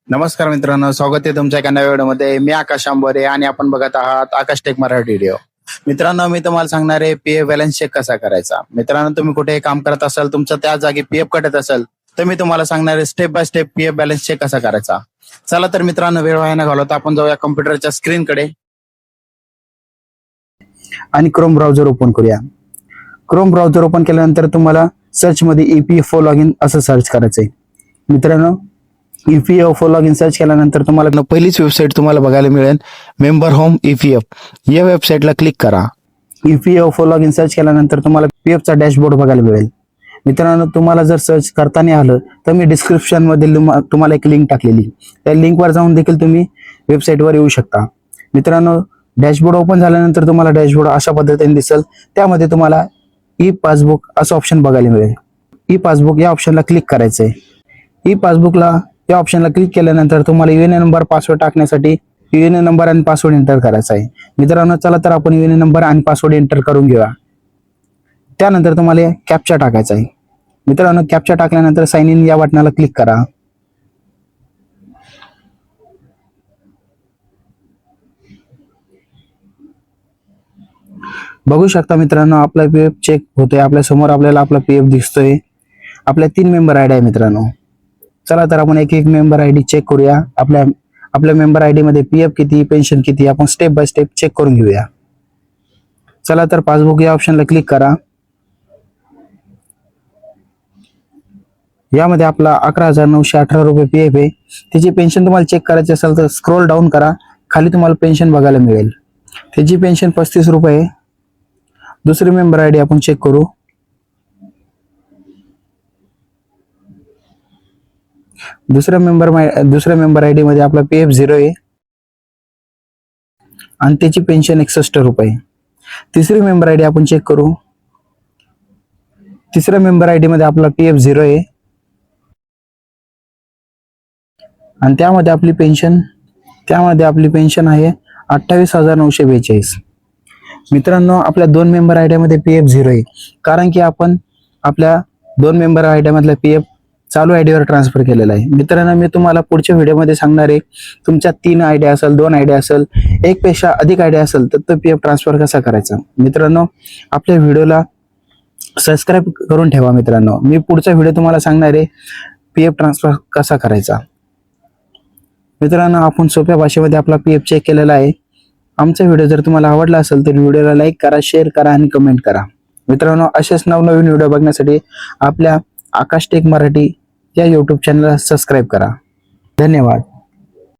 नमस्कार मित्रांनो, स्वागत आहे तुमच्या एका नव्या व्हिडिओमध्ये. मी आकाश आंबोरे आणि आपण बघत आहात आकाश टेक मराठी व्हिडिओ. मित्रांनो, मी तुम्हाला सांगणार आहे पीएफ बॅलन्स चेक कसा करायचा. मित्रांनो, तुम्ही कुठे काम करत असाल, तुमच्या त्या जागी पीएफ कटत असेल, तर मी तुम्हाला सांगणार आहे step by step PF balance check कसा करायचा. चला तर मित्रांनो, वेळ वाया न घालवता आपण जाऊया कम्प्युटरच्या स्क्रीनकडे आणि क्रोम ब्राउझर ओपन करूया. क्रोम ब्राउझर ओपन केल्यानंतर तुम्हाला सर्च मध्ये ईपीएफओ लॉग इन असं सर्च करायचंय. मित्रांनो, ईपीएफओ लॉग इन सर्च केल्यानंतर तुम्हाला पहिलीच वेबसाईट तुम्हाला बघायला मिळेल, मेंबर होम ईपीएफ. या वेबसाईटला क्लिक करा. ईपीएफओ लॉग इन सर्च केल्यानंतर तुम्हाला पीएफचा डॅशबोर्ड बघायला मिळेल. मित्रांनो, तुम्हाला जर सर्च करता नाही आलं तर मी डिस्क्रिप्शन मध्ये तुम्हाला एक लिंक टाकलेली, त्या लिंकवर जाऊन देखील तुम्ही वेबसाईटवर येऊ शकता. मित्रांनो, डॅशबोर्ड ओपन झाल्यानंतर तुम्हाला डॅशबोर्ड अशा पद्धतीने दिसेल. त्यामध्ये तुम्हाला ई पासबुक असं ऑप्शन बघायला मिळेल. ई पासबुक या ऑप्शनला क्लिक करायचंय. ई पासबुकला या ऑप्शनला क्लिक केल्यानंतर तुम्हाला यूएन नंबर पासवर्ड टाकण्यासाठी यूएन नंबर आणि पासवर्ड एंटर करायचा आहे. मित्रांनो, चला तर आपण यूएन नंबर आणि पासवर्ड एंटर करून घेऊया. त्यानंतर तुम्हाला कॅप्चा टाकायचा आहे. मित्रांनो, कॅप्चा टाकल्यानंतर साइन इन या बटनाला क्लिक करा. बघू शकता मित्रांनो, आपला पीएफ चेक होतोय. आपल्या समोर आपल्याला आपला पीएफ दिसतोय. आपल्या 3 मेंबर आयडी आहे मित्रांनो. चला तर आपण एक एक मेंबर आयडी चेक करूया. आपल्या मेंबर आयडी मध्ये पीएफ किती, पेन्शन किती, आपण स्टेप बाय स्टेप चेक करून घेऊया. चला तर पासबुक या ऑप्शनला क्लिक करा. यामध्ये आपला 11,918 रुपये पीएफ आहे. त्याची पेन्शन तुम्हाला चेक करायची असेल तर स्क्रोल डाऊन करा. खाली तुम्हाला पेन्शन बघायला मिळेल. त्याची पेन्शन 35 रुपये आहे. दुसरी मेंबर आयडी आपण चेक करू. दुसऱ्या मेंबर आयडी मध्ये आपला पीएफ 0 आहे आणि त्याची पेन्शन 61 रुपये. तिसरी मेंबर आयडी आपण चेक करू. तिसऱ्या मेंबर आयडी मध्ये आपला पीएफ 0 आहे आणि त्यामध्ये आपली पेन्शन आहे 28,942. मित्रांनो, आपल्या 2 मेंबर आयडी मध्ये पीएफ 0 आहे, कारण की आपण आपल्या 2 मेंबर आयडी मधला पीएफ चालू आयडीवर ट्रान्सफर केलेला आहे. मित्रांनो, मी तुम्हाला पुढच्या व्हिडिओमध्ये सांगणार आहे, तुमच्या 3 आयडी असेल, 2 आयडी असेल, एक पेक्षा अधिक आयडी असेल तर तो पीएफ ट्रान्सफर कसा करायचा. मित्रांनो, आपल्या व्हिडिओला सबस्क्राईब करून ठेवा. मित्रांनो, मी पुढचा व्हिडिओ तुम्हाला सांगणार आहे पीएफ ट्रान्सफर कसा करायचा. मित्रांनो, आपण सोप्या भाषेमध्ये आपला पीएफ चेक केलेला आहे. आमचा व्हिडिओ जर तुम्हाला आवडला असेल तर व्हिडिओला लाईक करा, शेअर करा आणि कमेंट करा. मित्रांनो, असेच नवनवीन व्हिडिओ बघण्यासाठी आपल्या आकाश टेक मराठी या यूट्यूब चॅनलला सबस्क्राईब करा. धन्यवाद.